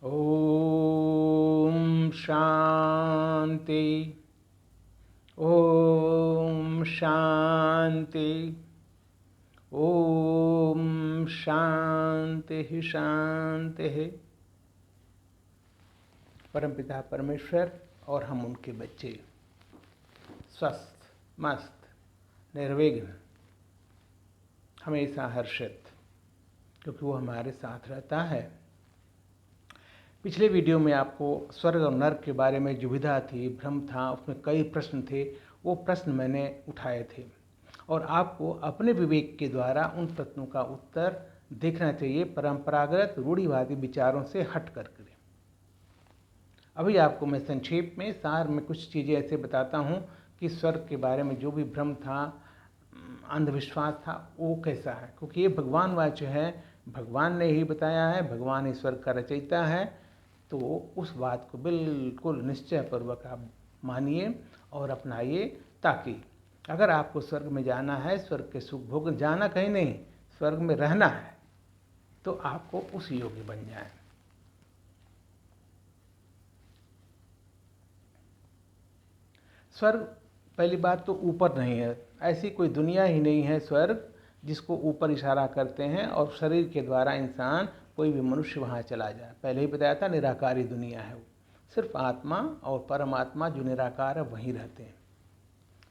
ओम शांति। ओम शांति। ओम शांति शांति। परमपिता परमेश्वर और हम उनके बच्चे स्वस्थ, मस्त, निर्विघ्न, हमेशा हर्षित, क्योंकि वो हमारे साथ रहता है। पिछले वीडियो में आपको स्वर्ग और नर्क के बारे में दुविधा थी, भ्रम था, उसमें कई प्रश्न थे। वो प्रश्न मैंने उठाए थे और आपको अपने विवेक के द्वारा उन प्रश्नों का उत्तर देखना चाहिए, परंपरागत रूढ़िवादी विचारों से हट करके। अभी आपको मैं संक्षेप में सार में कुछ चीज़ें ऐसे बताता हूँ कि स्वर्ग के बारे में जो भी भ्रम था, अंधविश्वास था, वो कैसा है, क्योंकि ये भगवान वाच्य है, भगवान ने ही बताया है, भगवान ही स्वर्ग का रचयिता है। तो उस बात को बिल्कुल निश्चयपूर्वक आप मानिए और अपनाइए, ताकि अगर आपको स्वर्ग में जाना है, स्वर्ग के सुख भोग, जाना कहीं नहीं, स्वर्ग में रहना है, तो आपको उस योग्य बन जाए। स्वर्ग पहली बात तो ऊपर नहीं है, ऐसी कोई दुनिया ही नहीं है स्वर्ग जिसको ऊपर इशारा करते हैं और शरीर के द्वारा इंसान कोई भी मनुष्य वहाँ चला जाए। पहले ही बताया था, निराकारी दुनिया है, वो सिर्फ आत्मा और परमात्मा जो निराकार है वहीं रहते हैं।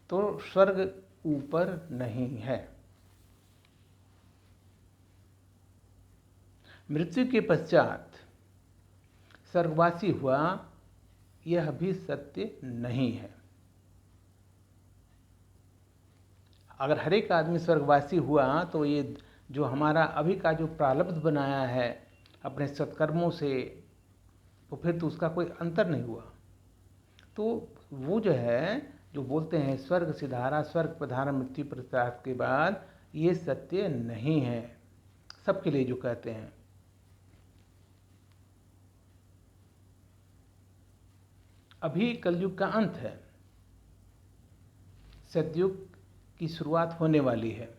तो स्वर्ग ऊपर नहीं है। मृत्यु के पश्चात स्वर्गवासी हुआ, यह भी सत्य नहीं है। अगर हर एक आदमी स्वर्गवासी हुआ तो ये जो हमारा अभी का जो प्रारब्ध बनाया है अपने सत्कर्मों से, तो फिर तो उसका कोई अंतर नहीं हुआ। तो वो जो है, जो बोलते हैं स्वर्ग सिधारा, स्वर्ग पधारा मृत्यु प्रसाद के बाद, ये सत्य नहीं है सबके लिए जो कहते हैं। अभी कलयुग का अंत है, सतयुग की शुरुआत होने वाली है।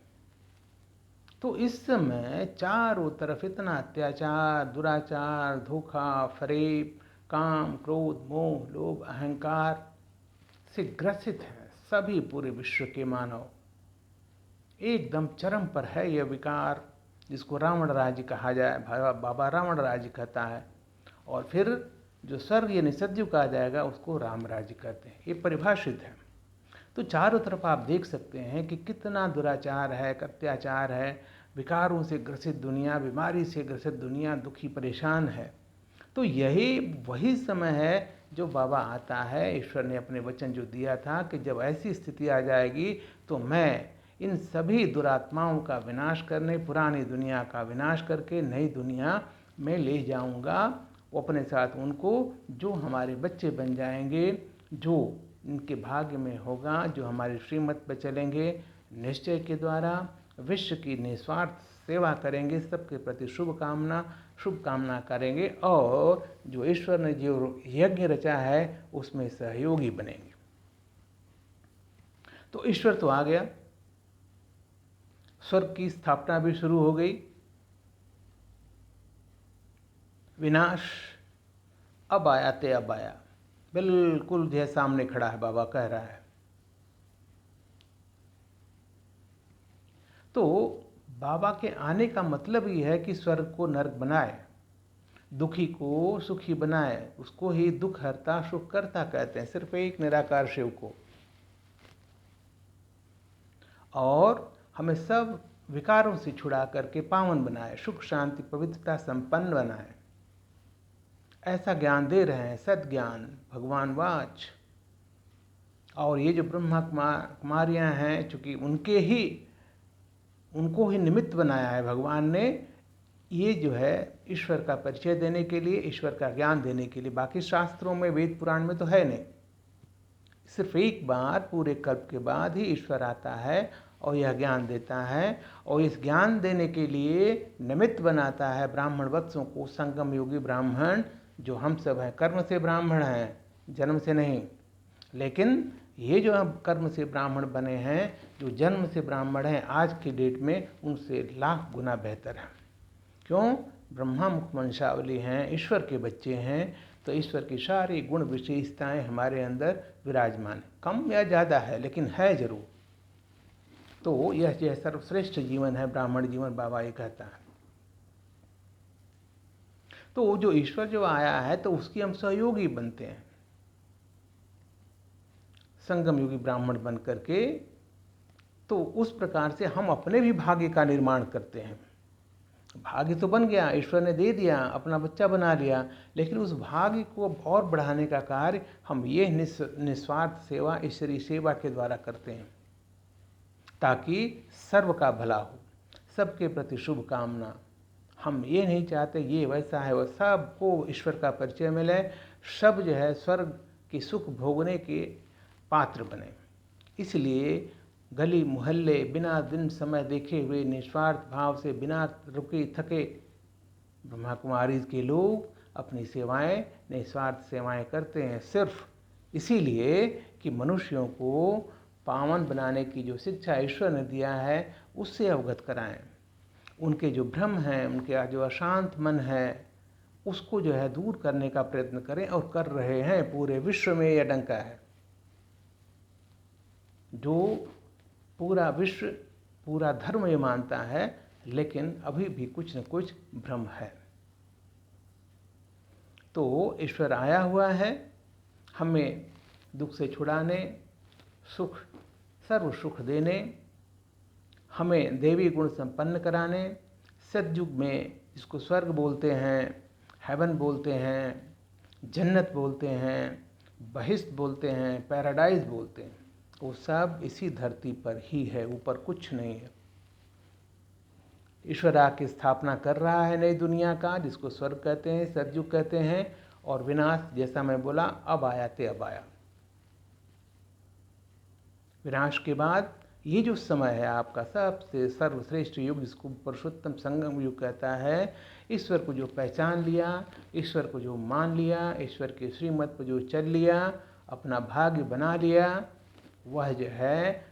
तो इस समय चारों तरफ इतना अत्याचार, दुराचार, धोखा, फरेब, काम, क्रोध, मोह, लोभ, अहंकार से ग्रसित है सभी पूरे विश्व के मानव। एकदम चरम पर है यह विकार, जिसको रावण राज्य कहा जाए, बाबा रावण राज्य कहता है। और फिर जो स्वर्ग यानी सतयुग कहा जाएगा, उसको राम राज्य कहते हैं। ये परिभाषित है। तो चारों तरफ आप देख सकते हैं कि कितना दुराचार है, अत्याचार है, विकारों से ग्रसित दुनिया, बीमारी से ग्रसित दुनिया, दुखी परेशान है। तो यही वही समय है जो बाबा आता है। ईश्वर ने अपने वचन जो दिया था कि जब ऐसी स्थिति आ जाएगी तो मैं इन सभी दुरात्माओं का विनाश करने, पुरानी दुनिया का विनाश करके नई दुनिया में ले जाऊंगा। वो अपने साथ उनको, जो हमारे बच्चे बन जाएंगे, जो इनके भाग्य में होगा, जो हमारी श्रीमत पर चलेंगे, निश्चय के द्वारा विश्व की निस्वार्थ सेवा करेंगे, सबके प्रति शुभकामना करेंगे और जो ईश्वर ने जो यज्ञ रचा है उसमें सहयोगी बनेंगे। तो ईश्वर तो आ गया, स्वर्ग की स्थापना भी शुरू हो गई। विनाश अब आया ते अब आया, बिल्कुल जो सामने खड़ा है, बाबा कह रहा है। तो बाबा के आने का मतलब ये है कि स्वर्ग को नर्क बनाए, दुखी को सुखी बनाए। उसको ही दुख हरता सुख करता कहते हैं, सिर्फ एक निराकार शिव को। और हमें सब विकारों से छुड़ा करके पावन बनाए, सुख शांति पवित्रता संपन्न बनाए, ऐसा ज्ञान दे रहे हैं, सद्ज्ञान, भगवान वाच। और ये जो ब्रह्मा कुमारियाँ हैं, चूँकि उनको ही निमित्त बनाया है भगवान ने, ये जो है ईश्वर का परिचय देने के लिए, ईश्वर का ज्ञान देने के लिए। बाकी शास्त्रों में, वेद पुराण में तो है नहीं। सिर्फ एक बार पूरे कल्प के बाद ही ईश्वर आता है और यह ज्ञान देता है। और इस ज्ञान देने के लिए निमित्त बनाता है ब्राह्मण वत्सों को, संगम योगी ब्राह्मण, जो हम सब हैं। कर्म से ब्राह्मण हैं, जन्म से नहीं। लेकिन ये जो हम कर्म से ब्राह्मण बने हैं, जो जन्म से ब्राह्मण हैं, आज की डेट में उनसे लाख गुना बेहतर है। क्यों? ब्रह्मा मुख वंशावली हैं, ईश्वर के बच्चे हैं, तो ईश्वर की सारी गुण विशेषताएं हमारे अंदर विराजमान है। कम या ज़्यादा है लेकिन है जरूर। तो यह सर्वश्रेष्ठ जीवन है ब्राह्मण जीवन, बाबा ये कहता है। तो जो ईश्वर जो आया है तो उसकी हम सहयोगी बनते हैं, संगम योगी ब्राह्मण बन करके। तो उस प्रकार से हम अपने भी भाग्य का निर्माण करते हैं। भाग्य तो बन गया, ईश्वर ने दे दिया, अपना बच्चा बना लिया, लेकिन उस भाग्य को और बढ़ाने का कार्य हम ये निस्वार्थ सेवा, ईश्वरीय सेवा के द्वारा करते हैं, ताकि सर्व का भला हो, सबके प्रति शुभ कामना। हम ये नहीं चाहते ये वैसा है, वह सबको ईश्वर का परिचय मिले, सब जो है स्वर्ग की सुख भोगने के पात्र बने। इसलिए गली मोहल्ले बिना दिन समय देखे हुए निस्वार्थ भाव से बिना रुके थके ब्रह्मा कुमारी के लोग अपनी सेवाएं, निस्वार्थ सेवाएं करते हैं, सिर्फ इसीलिए कि मनुष्यों को पावन बनाने की जो शिक्षा ईश्वर ने दिया है उससे अवगत कराएं। उनके जो भ्रम हैं, उनके जो अशांत मन है, उसको जो है दूर करने का प्रयत्न करें, और कर रहे हैं। पूरे विश्व में यह डंका है, जो पूरा विश्व, पूरा धर्म ये मानता है, लेकिन अभी भी कुछ न कुछ भ्रम है। तो ईश्वर आया हुआ है हमें दुख से छुड़ाने, सुख, सर्व सुख देने, हमें देवी गुण संपन्न कराने। सतयुग में जिसको स्वर्ग बोलते हैं, हेवन बोलते हैं, जन्नत बोलते हैं, बहिश्त बोलते हैं, पैराडाइज बोलते हैं, वो सब इसी धरती पर ही है, ऊपर कुछ नहीं है। ईश्वर आके स्थापना कर रहा है नई दुनिया का, जिसको स्वर्ग कहते हैं, सतयुग कहते हैं, और विनाश जैसा मैं बोला अब आया ते अब आया। विनाश के बाद ये जो समय है आपका सबसे सर्वश्रेष्ठ युग, जिसको पुरुषोत्तम संगम युग कहता है, ईश्वर को जो पहचान लिया, ईश्वर को जो मान लिया, ईश्वर के श्रीमत पर जो चल लिया, अपना भाग्य बना लिया, वह जो है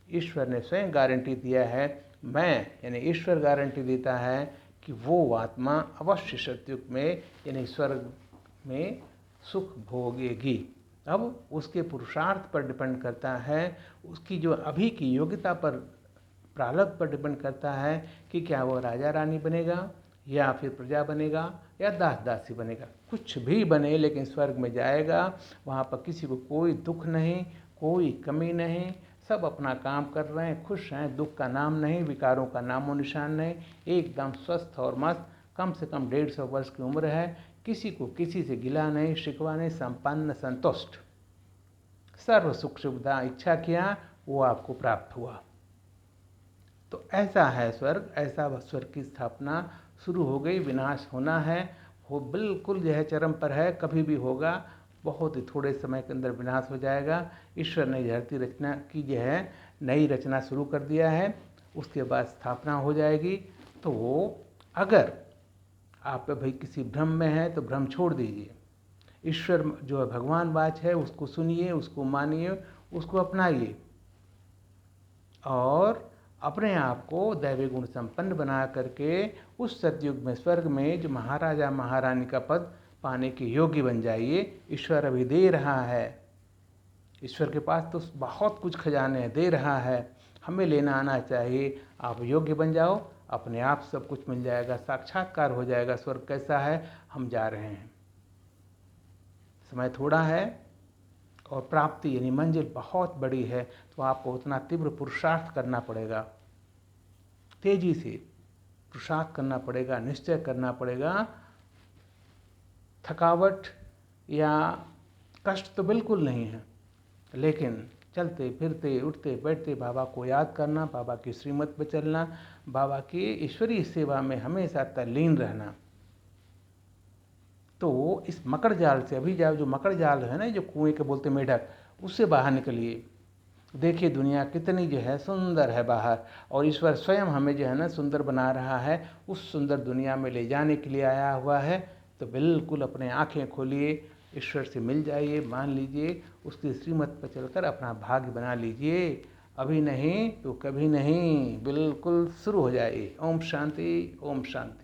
ईश्वर ने स्वयं गारंटी दिया है, मैं यानी ईश्वर गारंटी देता है कि वो आत्मा अवश्य सतयुग में यानी स्वर्ग में सुख भोगेगी। अब उसके पुरुषार्थ पर डिपेंड करता है, उसकी जो अभी की योग्यता पर, प्रारब्ध पर डिपेंड करता है कि क्या वो राजा रानी बनेगा, या फिर प्रजा बनेगा, या दास दासी बनेगा। कुछ भी बने लेकिन स्वर्ग में जाएगा, वहाँ पर किसी को कोई दुख नहीं, कोई कमी नहीं, सब अपना काम कर रहे हैं, खुश हैं, दुख का नाम नहीं, विकारों का नामो निशान नहीं, एकदम स्वस्थ और मस्त। कम से कम 150 वर्ष की उम्र है, किसी को किसी से गिला नहीं, शिकवा नहीं, संपन्न संतुष्ट, सर्व सुख सुविधा इच्छा किया वो आपको प्राप्त हुआ। तो ऐसा है स्वर्ग, ऐसा स्वर्ग की स्थापना शुरू हो गई। विनाश होना है, वो बिल्कुल जो है चरम पर है, कभी भी होगा, बहुत ही थोड़े समय के अंदर विनाश हो जाएगा। ईश्वर ने धरती रचना की जो है नई रचना शुरू कर दिया है, उसके बाद स्थापना हो जाएगी। तो वो अगर आप भाई किसी भ्रम में हैं तो भ्रम छोड़ दीजिए, ईश्वर जो है भगवान वाच है, उसको सुनिए, उसको मानिए, उसको अपनाइए, और अपने आप को दैवी गुण संपन्न बना करके उस सतयुग में, स्वर्ग में जो महाराजा महारानी का पद पाने के योग्य बन जाइए। ईश्वर अभी दे रहा है, ईश्वर के पास तो बहुत कुछ खजाने दे रहा है, हमें लेना आना चाहिए। आप योग्य बन जाओ, अपने आप सब कुछ मिल जाएगा, साक्षात्कार हो जाएगा। स्वर्ग कैसा है, हम जा रहे हैं, समय थोड़ा है और प्राप्ति यानी मंजिल बहुत बड़ी है, तो आपको उतना तीव्र पुरुषार्थ करना पड़ेगा, तेजी से पुरुषार्थ करना पड़ेगा, निश्चय करना पड़ेगा। थकावट या कष्ट तो बिल्कुल नहीं है, लेकिन चलते फिरते उठते बैठते बाबा को याद करना, बाबा की श्रीमत पर चलना, बाबा की ईश्वरीय सेवा में हमेशा तल्लीन रहना। तो इस मकड़ जाल से, अभी जो मकड़ जाल है ना, जो कुएं के बोलते मेढक, उससे बाहर निकलिए। देखिए दुनिया कितनी जो है सुंदर है बाहर, और ईश्वर स्वयं हमें जो है ना सुंदर बना रहा है, उस सुंदर दुनिया में ले जाने के लिए आया हुआ है। तो बिल्कुल अपने आँखें खोलिए, ईश्वर से मिल जाइए, मान लीजिए, उसकी श्रीमत पर चलकर अपना भाग्य बना लीजिए। अभी नहीं तो कभी नहीं, बिल्कुल शुरू हो जाइए। ओम शांति, ओम शांति।